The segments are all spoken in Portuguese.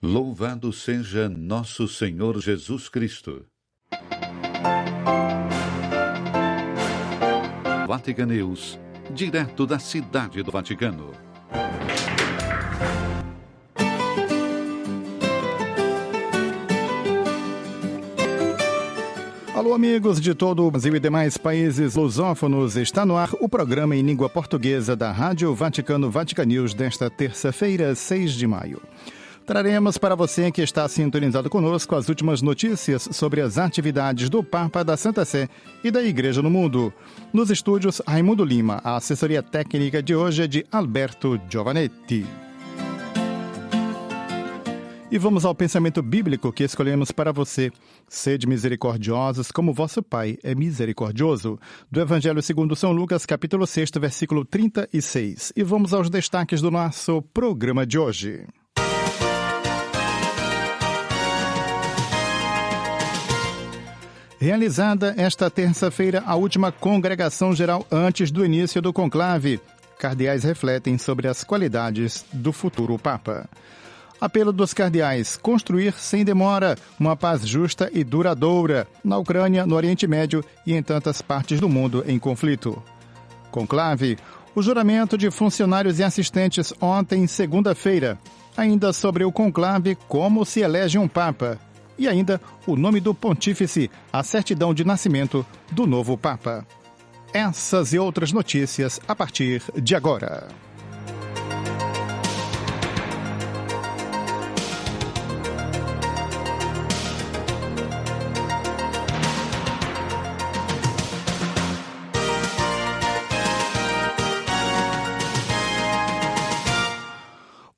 Louvado seja nosso Senhor Jesus Cristo. Vatican News, direto da Cidade do Vaticano. Alô, amigos de todo o Brasil e demais países lusófonos, está no ar o programa em língua portuguesa da Rádio Vaticano Vatican News desta terça-feira, 6 de maio. Traremos para você que está sintonizado conosco as últimas notícias sobre as atividades do Papa, da Santa Sé e da Igreja no mundo. Nos estúdios, Raimundo Lima. A assessoria técnica de hoje é de Alberto Giovanetti. E vamos ao pensamento bíblico que escolhemos para você. Sede misericordiosos como vosso Pai é misericordioso. Do Evangelho segundo São Lucas, capítulo 6, versículo 36. E vamos aos destaques do nosso programa de hoje. Realizada esta terça-feira a última congregação geral antes do início do conclave, cardeais refletem sobre as qualidades do futuro Papa. Apelo dos cardeais: construir sem demora uma paz justa e duradoura na Ucrânia, no Oriente Médio e em tantas partes do mundo em conflito. Conclave: o juramento de funcionários e assistentes ontem, segunda-feira. Ainda sobre o conclave, como se elege um Papa. E ainda o nome do pontífice, a certidão de nascimento do novo Papa. Essas e outras notícias a partir de agora.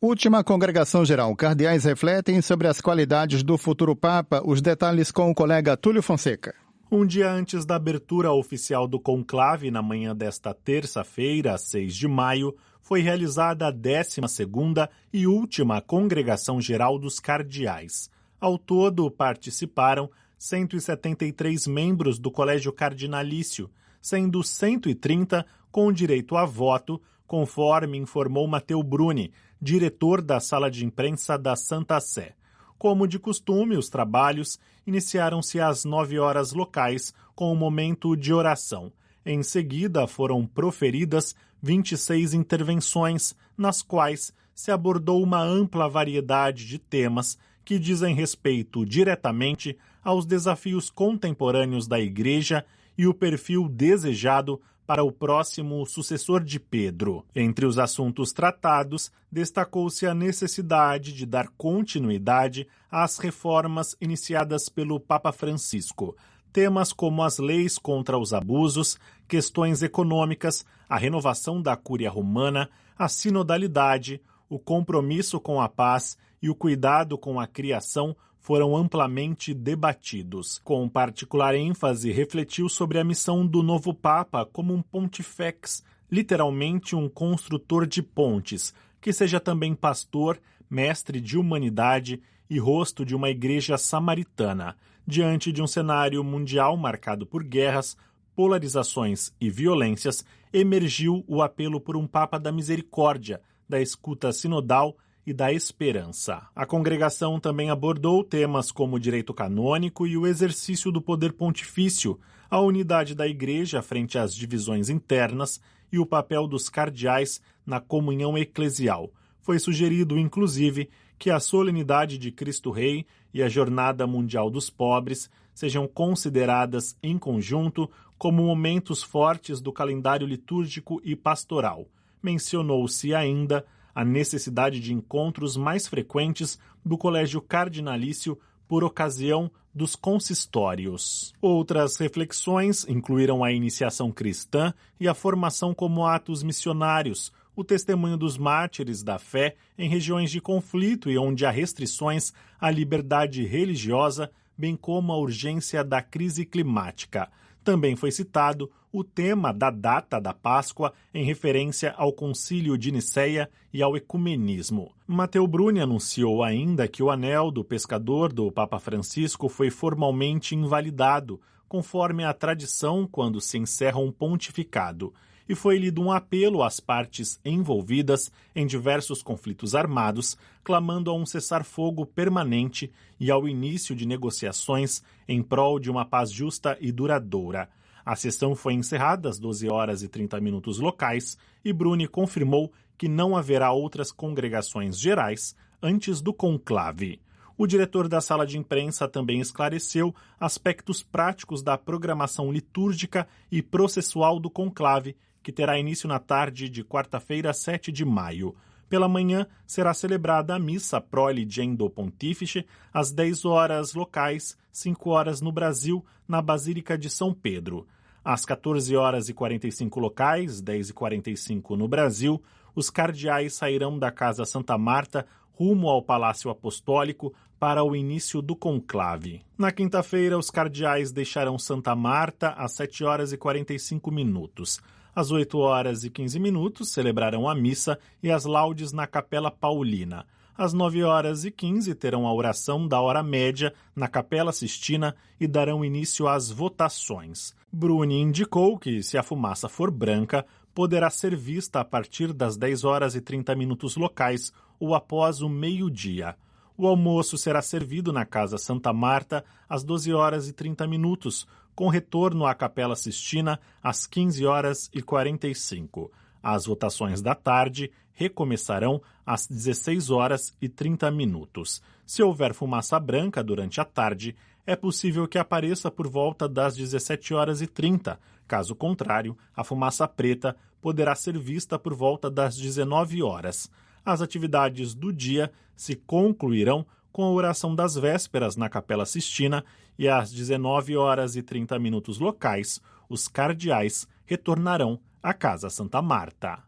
Última congregação geral. Cardeais refletem sobre as qualidades do futuro Papa. Os detalhes com o colega Túlio Fonseca. Um dia antes da abertura oficial do conclave, na manhã desta terça-feira, 6 de maio, foi realizada a 12ª e última congregação geral dos cardeais. Ao todo, participaram 173 membros do Colégio Cardinalício, sendo 130 com direito a voto, conforme informou Matteo Bruni, diretor da Sala de Imprensa da Santa Sé. Como de costume, os trabalhos iniciaram-se às 9 horas locais, com um momento de oração. Em seguida, foram proferidas 26 intervenções, nas quais se abordou uma ampla variedade de temas que dizem respeito diretamente aos desafios contemporâneos da Igreja e o perfil desejado para o próximo sucessor de Pedro. Entre os assuntos tratados, destacou-se a necessidade de dar continuidade às reformas iniciadas pelo Papa Francisco. Temas como as leis contra os abusos, questões econômicas, a renovação da Cúria Romana, a sinodalidade, o compromisso com a paz e o cuidado com a criação foram amplamente debatidos. Com particular ênfase, refletiu sobre a missão do novo Papa como um pontifex, literalmente um construtor de pontes, que seja também pastor, mestre de humanidade e rosto de uma igreja samaritana. Diante de um cenário mundial marcado por guerras, polarizações e violências, emergiu o apelo por um Papa da misericórdia, da escuta sinodal e da esperança. A congregação também abordou temas como o direito canônico e o exercício do poder pontifício, a unidade da Igreja frente às divisões internas e o papel dos cardeais na comunhão eclesial. Foi sugerido, inclusive, que a solenidade de Cristo Rei e a Jornada Mundial dos Pobres sejam consideradas em conjunto como momentos fortes do calendário litúrgico e pastoral. Mencionou-se ainda a necessidade de encontros mais frequentes do Colégio Cardinalício por ocasião dos consistórios. Outras reflexões incluíram a iniciação cristã e a formação como atos missionários, o testemunho dos mártires da fé em regiões de conflito e onde há restrições à liberdade religiosa, bem como a urgência da crise climática. Também foi citado o tema da data da Páscoa em referência ao Concílio de Nicéia e ao ecumenismo. Matteo Bruni anunciou ainda que o anel do pescador do Papa Francisco foi formalmente invalidado, conforme a tradição quando se encerra um pontificado, e foi lido um apelo às partes envolvidas em diversos conflitos armados, clamando a um cessar-fogo permanente e ao início de negociações em prol de uma paz justa e duradoura. A sessão foi encerrada às 12 horas e 30 minutos locais e Bruni confirmou que não haverá outras congregações gerais antes do conclave. O diretor da sala de imprensa também esclareceu aspectos práticos da programação litúrgica e processual do conclave, que terá início na tarde de quarta-feira, 7 de maio. Pela manhã, será celebrada a missa pro eligendo Pontífice às 10 horas locais, 5 horas no Brasil, na Basílica de São Pedro. Às 14 horas e 45 locais, 10 e 45 no Brasil, os cardeais sairão da Casa Santa Marta rumo ao Palácio Apostólico para o início do conclave. Na quinta-feira, os cardeais deixarão Santa Marta às 7 horas e 45 minutos. Às 8 horas e 15 minutos, celebrarão a missa e as laudes na Capela Paulina. Às 9 horas e 15, terão a oração da hora média na Capela Sistina e darão início às votações. Bruni indicou que, se a fumaça for branca, poderá ser vista a partir das 10 horas e 30 minutos locais ou após o meio-dia. O almoço será servido na Casa Santa Marta às 12 horas e 30 minutos, com retorno à Capela Sistina às 15 horas e 45. As votações da tarde recomeçarão às 16 horas e 30 minutos. Se houver fumaça branca durante a tarde, é possível que apareça por volta das 17 horas e 30. Caso contrário, a fumaça preta poderá ser vista por volta das 19 horas. As atividades do dia se concluirão com a oração das vésperas na Capela Sistina e às 19 horas e 30 minutos locais, os cardeais retornarão à Casa Santa Marta.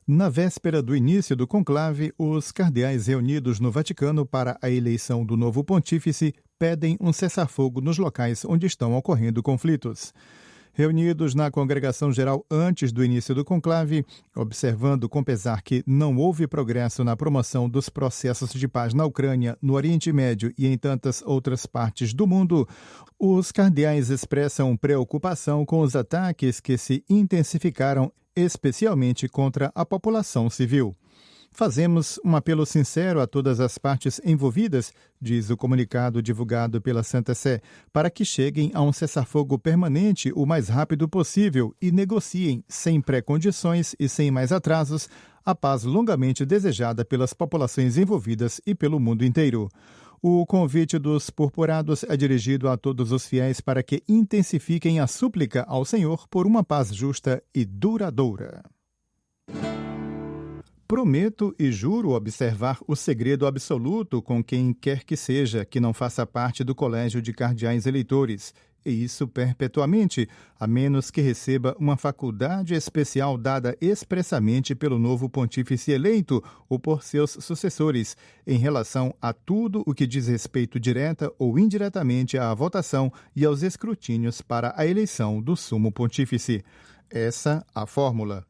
Na véspera do início do conclave, os cardeais reunidos no Vaticano para a eleição do novo pontífice pedem um cessar-fogo nos locais onde estão ocorrendo conflitos. Reunidos na Congregação Geral antes do início do conclave, observando com pesar que não houve progresso na promoção dos processos de paz na Ucrânia, no Oriente Médio e em tantas outras partes do mundo, os cardeais expressam preocupação com os ataques que se intensificaram, especialmente contra a população civil. Fazemos um apelo sincero a todas as partes envolvidas, diz o comunicado divulgado pela Santa Sé, para que cheguem a um cessar-fogo permanente o mais rápido possível e negociem, sem pré-condições e sem mais atrasos, a paz longamente desejada pelas populações envolvidas e pelo mundo inteiro. O convite dos purpurados é dirigido a todos os fiéis para que intensifiquem a súplica ao Senhor por uma paz justa e duradoura. Prometo e juro observar o segredo absoluto com quem quer que seja que não faça parte do Colégio de Cardeais Eleitores, e isso perpetuamente, a menos que receba uma faculdade especial dada expressamente pelo novo pontífice eleito ou por seus sucessores, em relação a tudo o que diz respeito direta ou indiretamente à votação e aos escrutínios para a eleição do sumo pontífice. Essa a fórmula.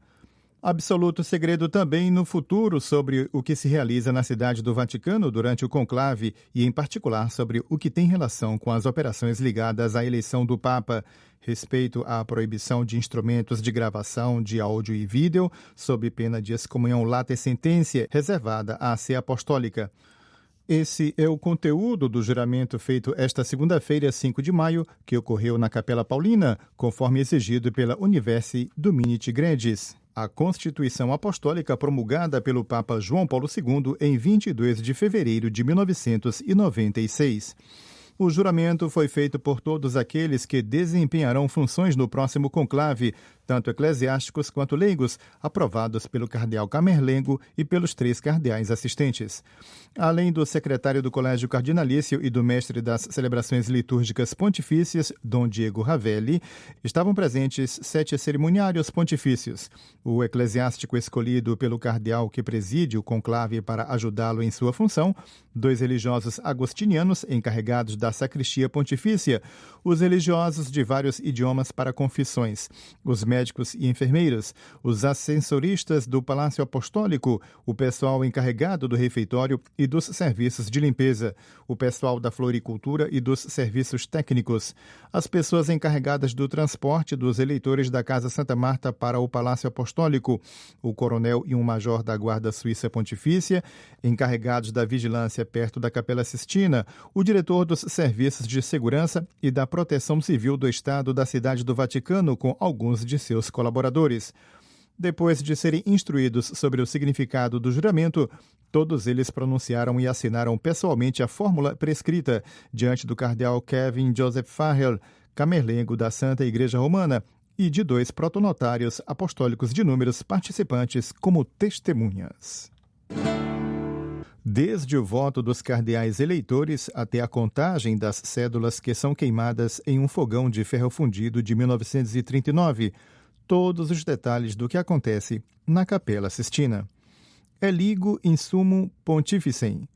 Absoluto segredo também no futuro sobre o que se realiza na cidade do Vaticano durante o conclave e, em particular, sobre o que tem relação com as operações ligadas à eleição do Papa, respeito à proibição de instrumentos de gravação de áudio e vídeo, sob pena de excomunhão lata sententia reservada à Sé Apostólica. Esse é o conteúdo do juramento feito esta segunda-feira, 5 de maio, que ocorreu na Capela Paulina, conforme exigido pela Universi Dominiti Gredis. A Constituição Apostólica promulgada pelo Papa João Paulo II em 22 de fevereiro de 1996. O juramento foi feito por todos aqueles que desempenharão funções no próximo conclave, tanto eclesiásticos quanto leigos, aprovados pelo cardeal Camerlengo e pelos 3 cardeais assistentes. Além do secretário do Colégio Cardinalício e do mestre das celebrações litúrgicas pontifícias, Dom Diego Ravelli, estavam presentes 7 cerimoniários pontifícios. O eclesiástico escolhido pelo cardeal que preside o conclave para ajudá-lo em sua função, 2 religiosos agostinianos encarregados da sacristia pontifícia, os religiosos de vários idiomas para confissões, os médicos médicos e enfermeiras, os ascensoristas do Palácio Apostólico, o pessoal encarregado do refeitório e dos serviços de limpeza, o pessoal da floricultura e dos serviços técnicos, as pessoas encarregadas do transporte dos eleitores da Casa Santa Marta para o Palácio Apostólico, o coronel e um major da Guarda Suíça Pontifícia, encarregados da vigilância perto da Capela Sistina, o diretor dos serviços de segurança e da proteção civil do Estado da Cidade do Vaticano com alguns de seus colaboradores. Depois de serem instruídos sobre o significado do juramento, todos eles pronunciaram e assinaram pessoalmente a fórmula prescrita diante do cardeal Kevin Joseph Farrell, camerlengo da Santa Igreja Romana, e de 2 protonotários apostólicos de números participantes como testemunhas. Desde o voto dos cardeais eleitores até a contagem das cédulas que são queimadas em um fogão de ferro fundido de 1939, todos os detalhes do que acontece na Capela Sistina. Eligo in summum pontificem.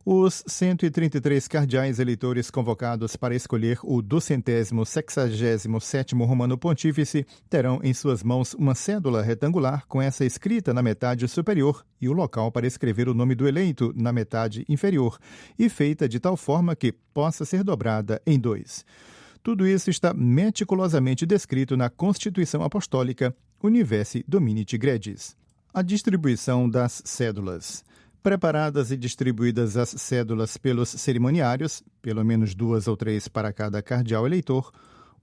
Os 133 cardeais eleitores convocados para escolher o 267º Romano Pontífice terão em suas mãos uma cédula retangular com essa escrita na metade superior e o local para escrever o nome do eleito na metade inferior, e feita de tal forma que possa ser dobrada em 2. Tudo isso está meticulosamente descrito na Constituição Apostólica Universi Dominiti Gregis. A distribuição das cédulas. Preparadas e distribuídas as cédulas pelos cerimoniários, pelo menos 2 ou 3 para cada cardeal eleitor,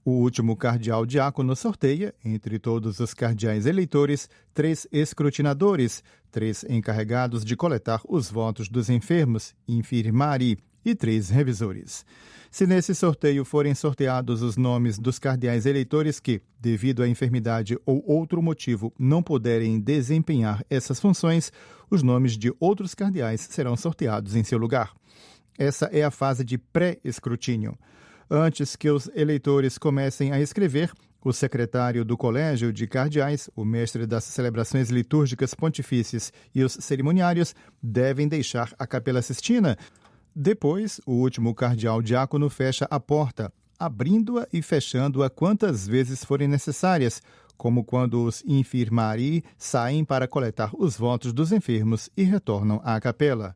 o último cardeal diácono sorteia, entre todos os cardeais eleitores, 3 escrutinadores, 3 encarregados de coletar os votos dos enfermos, infirmari, e 3 revisores. Se nesse sorteio forem sorteados os nomes dos cardeais eleitores que, devido à enfermidade ou outro motivo, não puderem desempenhar essas funções, os nomes de outros cardeais serão sorteados em seu lugar. Essa é a fase de pré-escrutínio. Antes que os eleitores comecem a escrever, o secretário do Colégio de Cardeais, o mestre das celebrações litúrgicas pontifícias e os cerimoniários devem deixar a Capela Sistina. Depois, o último cardeal diácono fecha a porta, abrindo-a e fechando-a quantas vezes forem necessárias, como quando os infirmari saem para coletar os votos dos enfermos e retornam à capela.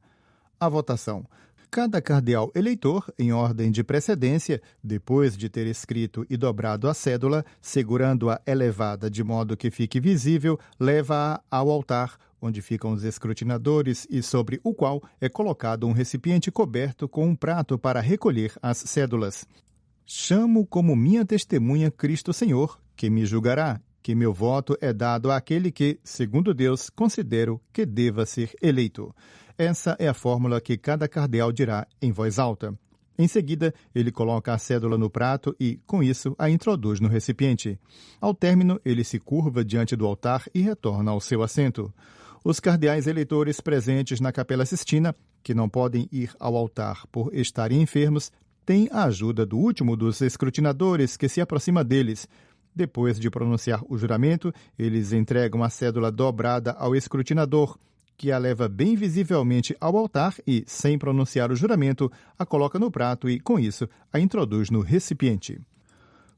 A votação. Cada cardeal eleitor, em ordem de precedência, depois de ter escrito e dobrado a cédula, segurando-a elevada de modo que fique visível, leva-a ao altar, onde ficam os escrutinadores e sobre o qual é colocado um recipiente coberto com um prato para recolher as cédulas. Chamo como minha testemunha Cristo Senhor, que me julgará, que meu voto é dado àquele que, segundo Deus, considero que deva ser eleito. Essa é a fórmula que cada cardeal dirá em voz alta. Em seguida, ele coloca a cédula no prato e, com isso, a introduz no recipiente. Ao término, ele se curva diante do altar e retorna ao seu assento. Os cardeais eleitores presentes na Capela Sistina, que não podem ir ao altar por estarem enfermos, têm a ajuda do último dos escrutinadores que se aproxima deles. Depois de pronunciar o juramento, eles entregam a cédula dobrada ao escrutinador, que a leva bem visivelmente ao altar e, sem pronunciar o juramento, a coloca no prato e, com isso, a introduz no recipiente.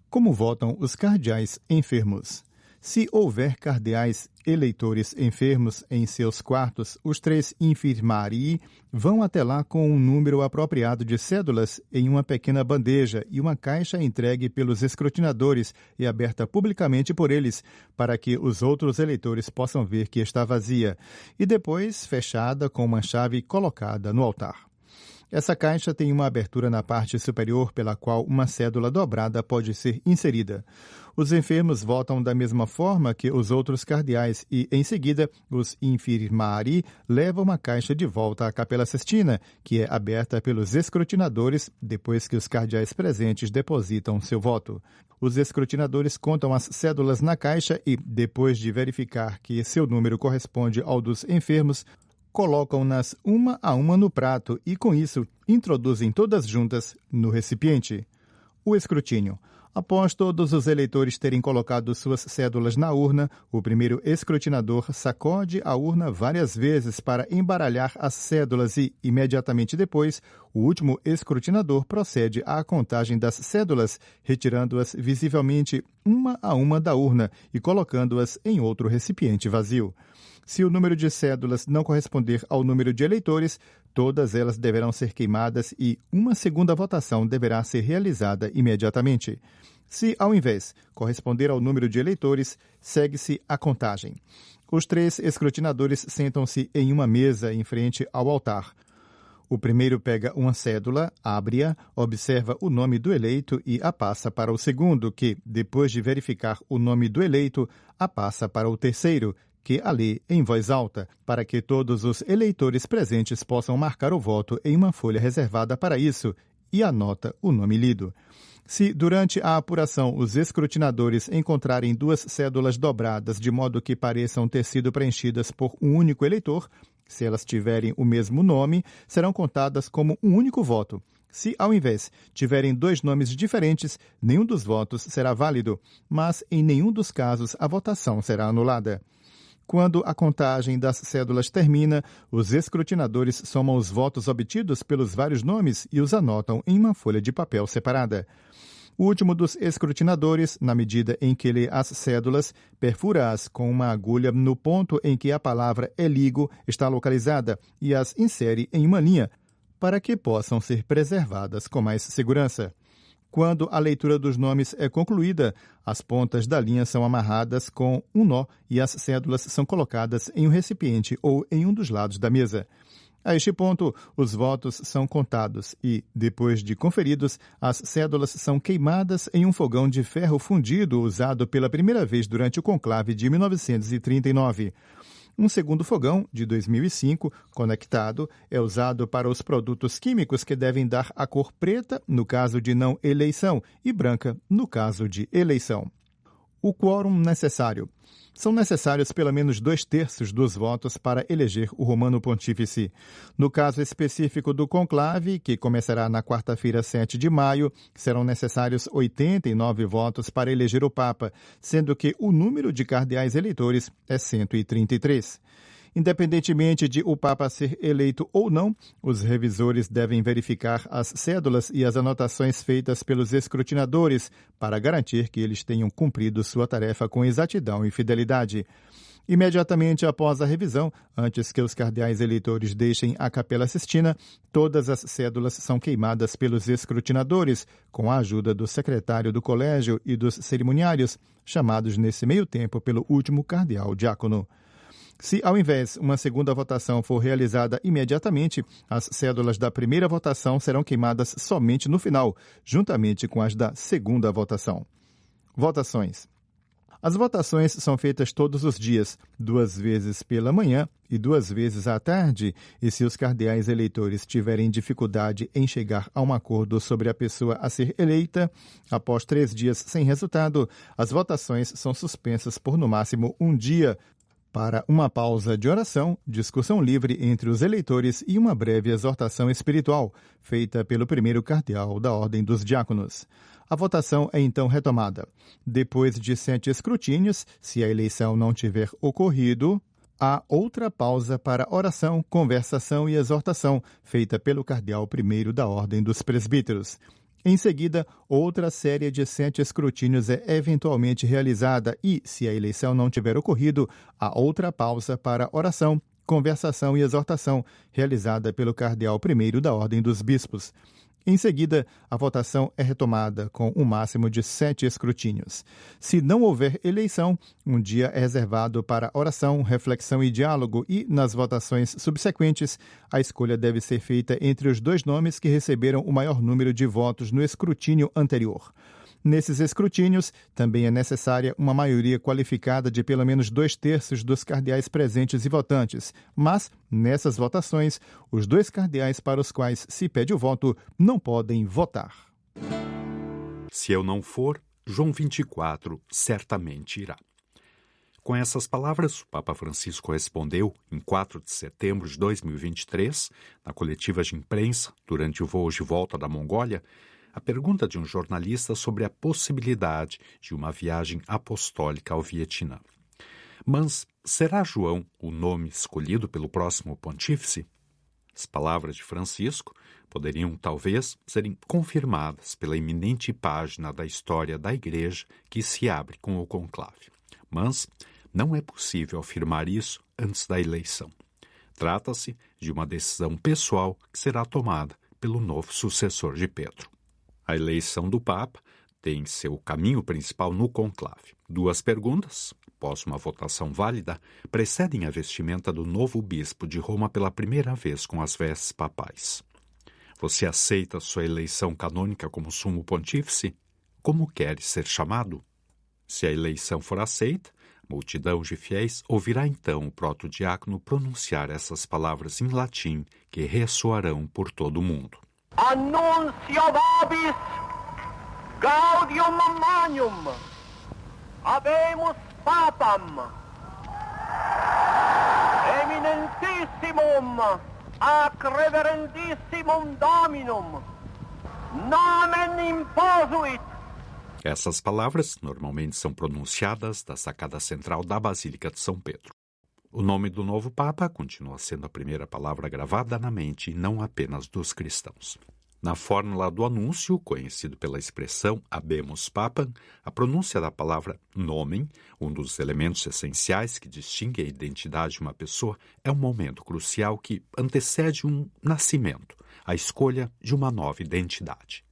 Como votam os cardeais enfermos? Se houver cardeais eleitores enfermos em seus quartos, os 3 infirmarii vão até lá com um número apropriado de cédulas em uma pequena bandeja e uma caixa entregue pelos escrutinadores e aberta publicamente por eles, para que os outros eleitores possam ver que está vazia, e depois fechada com uma chave colocada no altar. Essa caixa tem uma abertura na parte superior pela qual uma cédula dobrada pode ser inserida. Os enfermos votam da mesma forma que os outros cardeais e, em seguida, os infirmari levam a caixa de volta à Capela Sistina, que é aberta pelos escrutinadores depois que os cardeais presentes depositam seu voto. Os escrutinadores contam as cédulas na caixa e, depois de verificar que seu número corresponde ao dos enfermos, colocam-nas uma a uma no prato e, com isso, introduzem todas juntas no recipiente. O escrutínio. Após todos os eleitores terem colocado suas cédulas na urna, o primeiro escrutinador sacode a urna várias vezes para embaralhar as cédulas e, imediatamente depois, o último escrutinador procede à contagem das cédulas, retirando-as visivelmente uma a uma da urna e colocando-as em outro recipiente vazio. Se o número de cédulas não corresponder ao número de eleitores, todas elas deverão ser queimadas e uma segunda votação deverá ser realizada imediatamente. Se, ao invés, corresponder ao número de eleitores, segue-se a contagem. Os 3 escrutinadores sentam-se em uma mesa em frente ao altar. O primeiro pega uma cédula, abre-a, observa o nome do eleito e a passa para o segundo, que, depois de verificar o nome do eleito, a passa para o terceiro, que a lê em voz alta, para que todos os eleitores presentes possam marcar o voto em uma folha reservada para isso, e anota o nome lido. Se, durante a apuração, os escrutinadores encontrarem 2 cédulas dobradas de modo que pareçam ter sido preenchidas por um único eleitor, se elas tiverem o mesmo nome, serão contadas como um único voto. Se, ao invés, tiverem 2 nomes diferentes, nenhum dos votos será válido, mas, em nenhum dos casos, a votação será anulada. Quando a contagem das cédulas termina, os escrutinadores somam os votos obtidos pelos vários nomes e os anotam em uma folha de papel separada. O último dos escrutinadores, na medida em que lê as cédulas, perfura-as com uma agulha no ponto em que a palavra eligo está localizada e as insere em uma linha, para que possam ser preservadas com mais segurança. Quando a leitura dos nomes é concluída, as pontas da linha são amarradas com um nó e as cédulas são colocadas em um recipiente ou em um dos lados da mesa. A este ponto, os votos são contados e, depois de conferidos, as cédulas são queimadas em um fogão de ferro fundido usado pela primeira vez durante o conclave de 1939. Um segundo fogão, de 2005, conectado, é usado para os produtos químicos que devem dar a cor preta, no caso de não eleição, e branca, no caso de eleição. O quórum necessário. São necessários pelo menos 2/3 dos votos para eleger o Romano Pontífice. No caso específico do conclave, que começará na quarta-feira, 7 de maio, serão necessários 89 votos para eleger o Papa, sendo que o número de cardeais eleitores é 133. Independentemente de o Papa ser eleito ou não, os revisores devem verificar as cédulas e as anotações feitas pelos escrutinadores para garantir que eles tenham cumprido sua tarefa com exatidão e fidelidade. Imediatamente após a revisão, antes que os cardeais eleitores deixem a Capela Sistina, todas as cédulas são queimadas pelos escrutinadores, com a ajuda do secretário do colégio e dos cerimoniários, chamados nesse meio tempo pelo último cardeal diácono. Se, ao invés, uma segunda votação for realizada imediatamente, as cédulas da primeira votação serão queimadas somente no final, juntamente com as da segunda votação. Votações. As votações são feitas todos os dias, 2 vezes pela manhã e 2 vezes à tarde, e se os cardeais eleitores tiverem dificuldade em chegar a um acordo sobre a pessoa a ser eleita, após 3 dias sem resultado, as votações são suspensas por no máximo um dia, para uma pausa de oração, discussão livre entre os eleitores e uma breve exortação espiritual, feita pelo primeiro cardeal da Ordem dos Diáconos. A votação é então retomada. Depois de 7 escrutínios, se a eleição não tiver ocorrido, há outra pausa para oração, conversação e exortação, feita pelo cardeal primeiro da Ordem dos Presbíteros. Em seguida, outra série de 7 escrutínios é eventualmente realizada e, se a eleição não tiver ocorrido, há outra pausa para oração, conversação e exortação, realizada pelo cardeal primeiro da Ordem dos Bispos. Em seguida, a votação é retomada com um máximo de 7 escrutínios. Se não houver eleição, um dia é reservado para oração, reflexão e diálogo e, nas votações subsequentes, a escolha deve ser feita entre os 2 nomes que receberam o maior número de votos no escrutínio anterior. Nesses escrutínios, também é necessária uma maioria qualificada de pelo menos 2/3 dos cardeais presentes e votantes, mas, nessas votações, os 2 cardeais para os quais se pede o voto não podem votar. Se eu não for, João 24 certamente irá. Com essas palavras, o Papa Francisco respondeu, em 4 de setembro de 2023, na coletiva de imprensa, durante o voo de volta da Mongólia, A pergunta de um jornalista sobre a possibilidade de uma viagem apostólica ao Vietnã. Mas será João o nome escolhido pelo próximo pontífice? As palavras de Francisco poderiam, talvez, serem confirmadas pela iminente página da história da Igreja que se abre com o conclave. Mas não é possível afirmar isso antes da eleição. Trata-se de uma decisão pessoal que será tomada pelo novo sucessor de Pedro. A eleição do Papa tem seu caminho principal no conclave. 2 perguntas, após uma votação válida, precedem a vestimenta do novo bispo de Roma pela primeira vez com as vestes papais. Você aceita sua eleição canônica como sumo pontífice? Como quer ser chamado? Se a eleição for aceita, a multidão de fiéis ouvirá então o protodiácono pronunciar essas palavras em latim que ressoarão por todo o mundo. Annuncio vobis gaudium magnum habemus papam eminentissimum ac reverendissimum dominum nomen imposuit. Essas palavras normalmente são pronunciadas da sacada central da Basílica de São Pedro. O nome do novo Papa continua sendo a primeira palavra gravada na mente, não apenas dos cristãos. Na fórmula do anúncio, conhecido pela expressão habemus papam, a pronúncia da palavra nomen, um dos elementos essenciais que distingue a identidade de uma pessoa, é um momento crucial que antecede um nascimento, a escolha de uma nova identidade.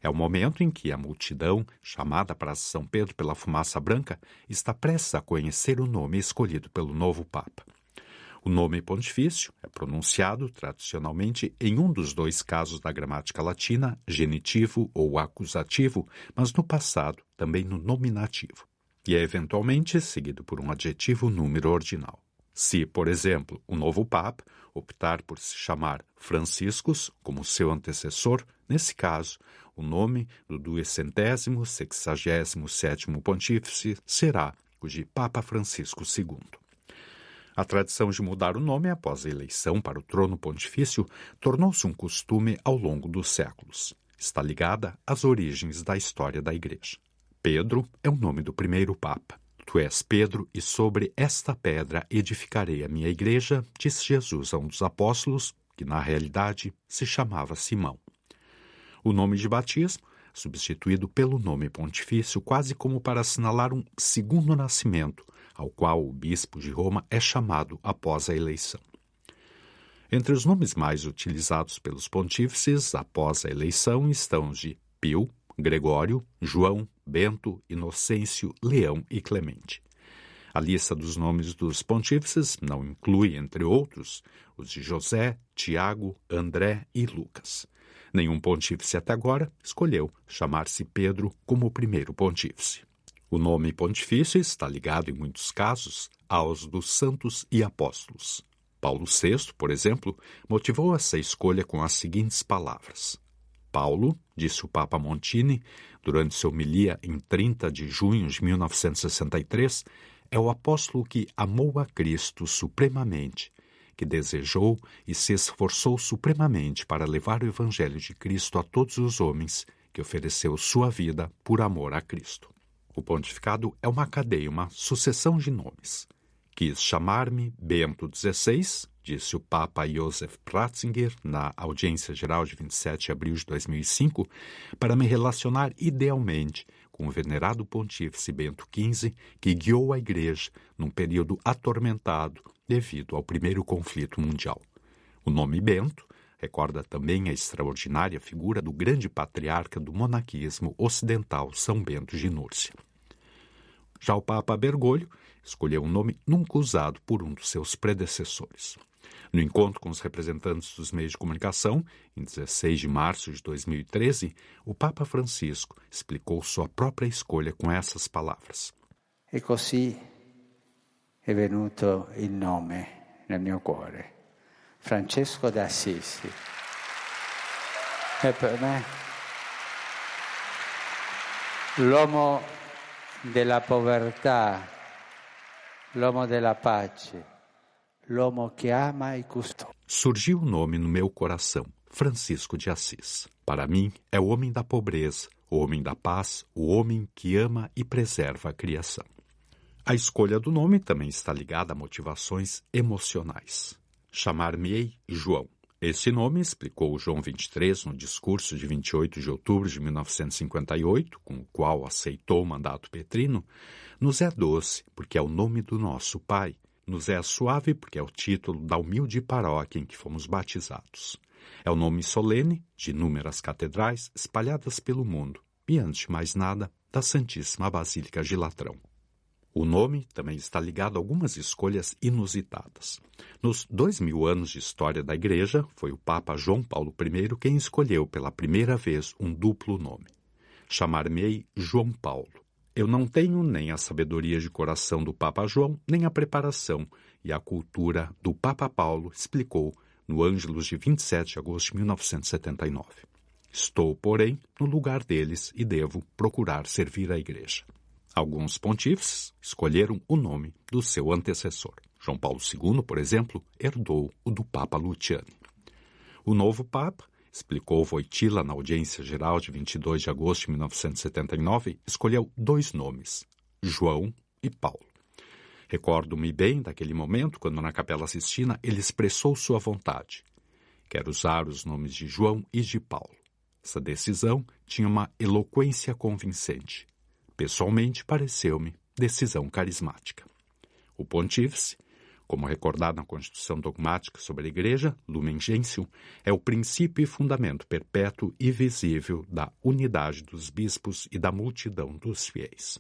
É o momento em que a multidão, chamada para São Pedro pela fumaça branca, está prestes a conhecer o nome escolhido pelo novo Papa. O nome pontifício é pronunciado tradicionalmente em um dos 2 casos da gramática latina, genitivo ou acusativo, mas no passado também no nominativo, e é eventualmente seguido por um adjetivo número ordinal. Se, por exemplo, o novo Papa optar por se chamar Franciscus como seu antecessor, nesse caso, o nome do 267º pontífice será o de Papa Francisco II. A tradição de mudar o nome após a eleição para o trono pontifício tornou-se um costume ao longo dos séculos. Está ligada às origens da história da Igreja. Pedro é o nome do primeiro Papa. Tu és Pedro, e sobre esta pedra edificarei a minha igreja, disse Jesus a um dos apóstolos, que na realidade se chamava Simão. O nome de batismo, substituído pelo nome pontifício, quase como para assinalar um segundo nascimento, ao qual o bispo de Roma é chamado após a eleição. Entre os nomes mais utilizados pelos pontífices após a eleição estão os de Pio, Gregório, João, Bento, Inocêncio, Leão e Clemente. A lista dos nomes dos pontífices não inclui, entre outros, os de José, Tiago, André e Lucas. Nenhum pontífice até agora escolheu chamar-se Pedro como o primeiro pontífice. O nome pontifício está ligado, em muitos casos, aos dos santos e apóstolos. Paulo VI, por exemplo, motivou essa escolha com as seguintes palavras. Paulo, disse o Papa Montini, durante sua homilia em 30 de junho de 1963, é o apóstolo que amou a Cristo supremamente, que desejou e se esforçou supremamente para levar o Evangelho de Cristo a todos os homens, que ofereceu sua vida por amor a Cristo. O pontificado é uma cadeia, uma sucessão de nomes. Quis chamar-me Bento XVI, disse o Papa Joseph Ratzinger na audiência geral de 27 de abril de 2005, para me relacionar idealmente com o venerado pontífice Bento XV, que guiou a Igreja num período atormentado devido ao primeiro conflito mundial. O nome Bento recorda também a extraordinária figura do grande patriarca do monaquismo ocidental, São Bento de Núrcia. Já o Papa Bergoglio escolheu um nome nunca usado por um dos seus predecessores. No encontro com os representantes dos meios de comunicação, em 16 de março de 2013, o Papa Francisco explicou sua própria escolha com essas palavras. E così è venuto il nome nel mio cuore, Francesco d'Assisi. E per me l'uomo della povertà, l'uomo della pace, l'uomo que ama e custodia. Surgiu o nome no meu coração, Francisco de Assis. Para mim, é o homem da pobreza, o homem da paz, o homem que ama e preserva a criação. A escolha do nome também está ligada a motivações emocionais. Chamar-me-ei João. Esse nome, explicou João XXIII no discurso de 28 de outubro de 1958, com o qual aceitou o mandato petrino, nos é doce, porque é o nome do nosso Pai. Nos é suave, porque é o título da humilde paróquia em que fomos batizados. É o nome solene de inúmeras catedrais espalhadas pelo mundo e, antes de mais nada, da Santíssima Basílica de Latrão. O nome também está ligado a algumas escolhas inusitadas. Nos 2000 anos de história da Igreja, foi o Papa João Paulo I quem escolheu pela primeira vez um duplo nome. Chamar-me-ei João Paulo. Eu não tenho nem a sabedoria de coração do Papa João, nem a preparação e a cultura do Papa Paulo, explicou no Ângelus de 27 de agosto de 1979. Estou, porém, no lugar deles e devo procurar servir a Igreja. Alguns pontífices escolheram o nome do seu antecessor. João Paulo II, por exemplo, herdou o do Papa Luciani. O novo Papa, explicou Wojtyła na audiência geral de 22 de agosto de 1979, escolheu 2 nomes, João e Paulo. Recordo-me bem daquele momento, quando na Capela Sistina ele expressou sua vontade. Quero usar os nomes de João e de Paulo. Essa decisão tinha uma eloquência convincente. Pessoalmente, pareceu-me decisão carismática. O pontífice, como recordado na Constituição Dogmática sobre a Igreja, Lumen Gentium, é o princípio e fundamento perpétuo e visível da unidade dos bispos e da multidão dos fiéis.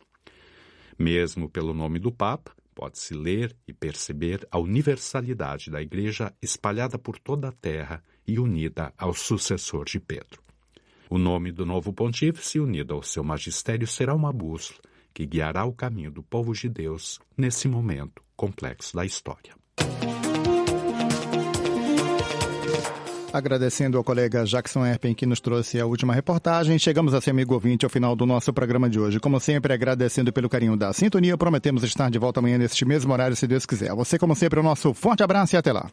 Mesmo pelo nome do Papa, pode-se ler e perceber a universalidade da Igreja espalhada por toda a terra e unida ao sucessor de Pedro. O nome do novo pontífice, unido ao seu magistério, será uma bússola que guiará o caminho do povo de Deus nesse momento complexo da história. Agradecendo ao colega Jackson Erpen que nos trouxe a última reportagem, chegamos assim, amigo ouvinte, ao final do nosso programa de hoje. Como sempre, agradecendo pelo carinho da sintonia, prometemos estar de volta amanhã neste mesmo horário, se Deus quiser. Você, como sempre, o nosso forte abraço e até lá.